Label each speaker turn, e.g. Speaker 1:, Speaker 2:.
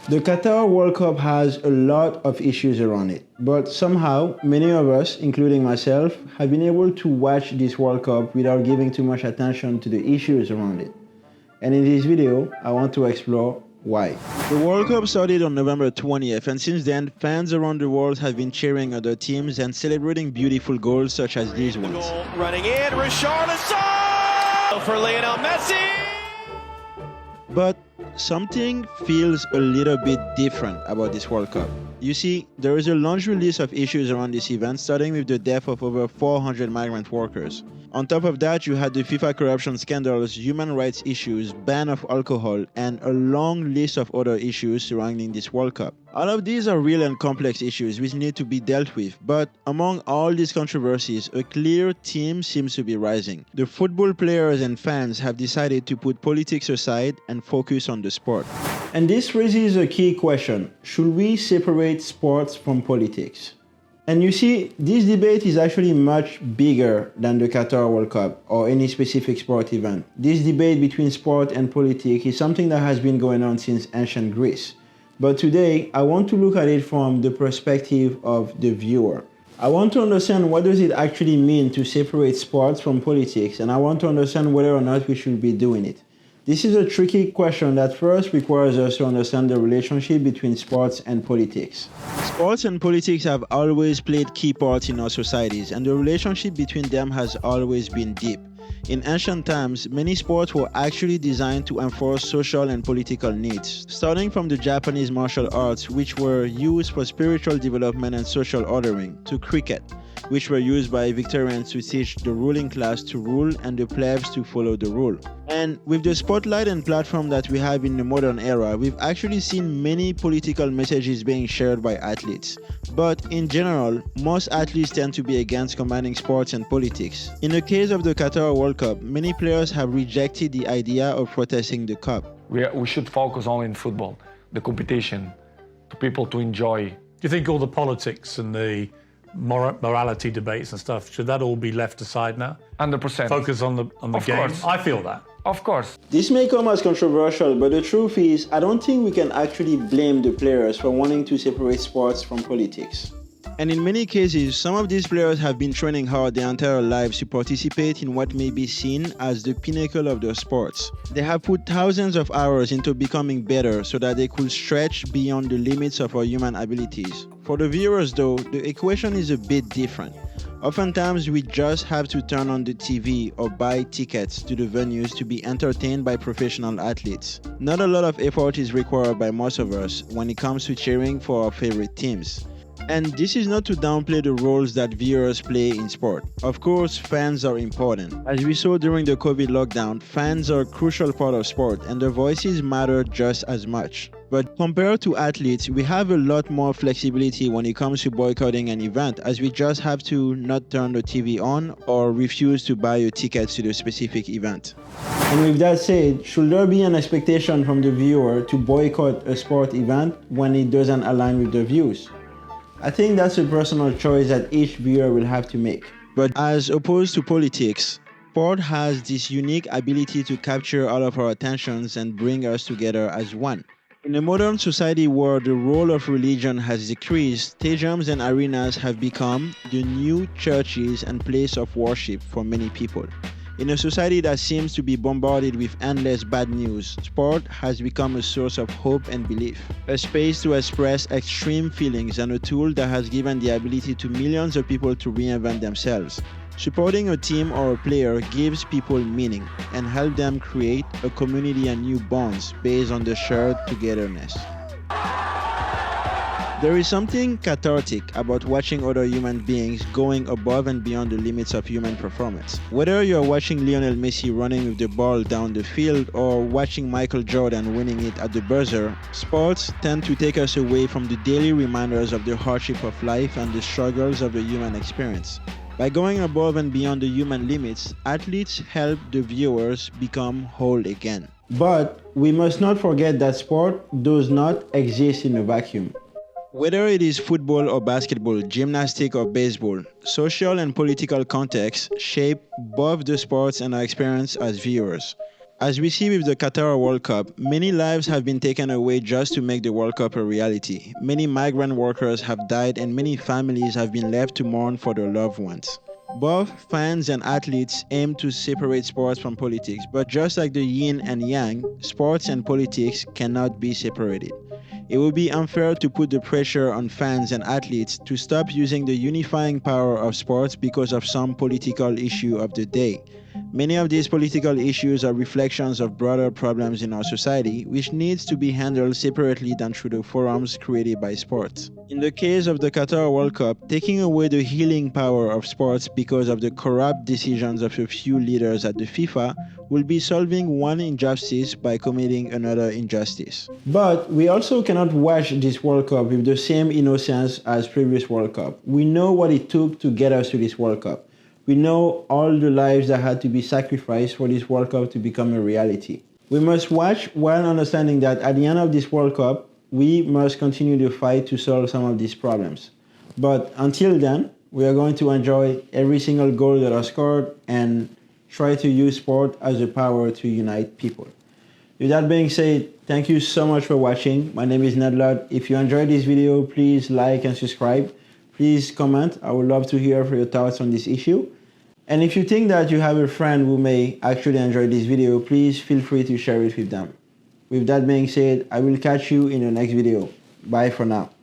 Speaker 1: The Qatar World Cup has a lot of issues around it, but somehow many of us, including myself, have been able to watch this World Cup without giving too much attention to the issues around it. And in this video, I want to explore why. The World Cup started on November 20th, and since then, fans around the world have been cheering other teams and celebrating beautiful goals such as these ones.
Speaker 2: Running in, Richarlison for Lionel Messi!
Speaker 1: But something feels a little bit different about this World Cup. You see, there is a laundry list of issues around this event, starting with the death of over 400 migrant workers. On top of that, you had the FIFA corruption scandals, human rights issues, ban of alcohol, and a long list of other issues surrounding this World Cup. All of these are real and complex issues which need to be dealt with, but among all these controversies, a clear theme seems to be rising. The football players and fans have decided to put politics aside and focus on the sport. And this raises a key question: should we separate sports from politics? And you see, this debate is actually much bigger than the Qatar World Cup or any specific sport event. This debate between sport and politics is something that has been going on since ancient Greece. But today, I want to look at it from the perspective of the viewer. I want to understand what does it actually mean to separate sports from politics, and I want to understand whether or not we should be doing it. This is a tricky question that first requires us to understand the relationship between sports and politics. Sports and politics have always played key parts in our societies, and the relationship between them has always been deep. In ancient times, many sports were actually designed to enforce social and political needs, starting from the Japanese martial arts, which were used for spiritual development and social ordering, to cricket, which were used by Victorians to teach the ruling class to rule and the plebs to follow the rule. And with the spotlight and platform that we have in the modern era, we've actually seen many political messages being shared by athletes. But in general, most athletes tend to be against combining sports and politics. In the case of the Qatar World Cup, many players have rejected the idea of protesting the cup.
Speaker 3: We should focus only in football, the competition, to people to enjoy.
Speaker 4: Do you think all the politics and the morality debates and stuff, should that all be left aside now?
Speaker 3: 100%.
Speaker 4: Focus on the game?
Speaker 3: Course.
Speaker 4: I feel that.
Speaker 3: Of course.
Speaker 1: This may come as controversial, but the truth is, I don't think we can actually blame the players for wanting to separate sports from politics. And in many cases, some of these players have been training hard their entire lives to participate in what may be seen as the pinnacle of their sports. They have put thousands of hours into becoming better so that they could stretch beyond the limits of our human abilities. For the viewers though, the equation is a bit different. Oftentimes we just have to turn on the TV or buy tickets to the venues to be entertained by professional athletes. Not a lot of effort is required by most of us when it comes to cheering for our favorite teams. And this is not to downplay the roles that viewers play in sport. Of course, fans are important. As we saw during the COVID lockdown, fans are a crucial part of sport and their voices matter just as much. But compared to athletes, we have a lot more flexibility when it comes to boycotting an event, as we just have to not turn the TV on or refuse to buy a ticket to the specific event. And with that said, should there be an expectation from the viewer to boycott a sport event when it doesn't align with their views? I think that's a personal choice that each viewer will have to make. But as opposed to politics, sport has this unique ability to capture all of our attentions and bring us together as one. In a modern society where the role of religion has decreased, stadiums and arenas have become the new churches and place of worship for many people. In a society that seems to be bombarded with endless bad news, sport has become a source of hope and belief, a space to express extreme feelings and a tool that has given the ability to millions of people to reinvent themselves. Supporting a team or a player gives people meaning and helps them create a community and new bonds based on the shared togetherness. There is something cathartic about watching other human beings going above and beyond the limits of human performance. Whether you are watching Lionel Messi running with the ball down the field or watching Michael Jordan winning it at the buzzer, sports tend to take us away from the daily reminders of the hardship of life and the struggles of the human experience. By going above and beyond the human limits, athletes help the viewers become whole again. But we must not forget that sport does not exist in a vacuum. Whether it is football or basketball, gymnastics or baseball, social and political contexts shape both the sports and our experience as viewers. As we see with the Qatar World Cup, many lives have been taken away just to make the World Cup a reality. Many migrant workers have died and many families have been left to mourn for their loved ones. Both fans and athletes aim to separate sports from politics, but just like the yin and yang, sports and politics cannot be separated. It would be unfair to put the pressure on fans and athletes to stop using the unifying power of sports because of some political issue of the day. Many of these political issues are reflections of broader problems in our society, which needs to be handled separately than through the forums created by sports. In the case of the Qatar World Cup, taking away the healing power of sports because of the corrupt decisions of a few leaders at the FIFA will be solving one injustice by committing another injustice. But we also cannot watch this World Cup with the same innocence as previous World Cup. We know what it took to get us to this World Cup. We know all the lives that had to be sacrificed for this World Cup to become a reality. We must watch while understanding that at the end of this World Cup, we must continue to fight to solve some of these problems. But until then, we are going to enjoy every single goal that are scored and try to use sport as a power to unite people. With that being said, thank you so much for watching. My name is Nedlot. If you enjoyed this video, please like and subscribe. Please comment. I would love to hear your thoughts on this issue. And if you think that you have a friend who may actually enjoy this video, please feel free to share it with them. With that being said, I will catch you in the next video. Bye for now.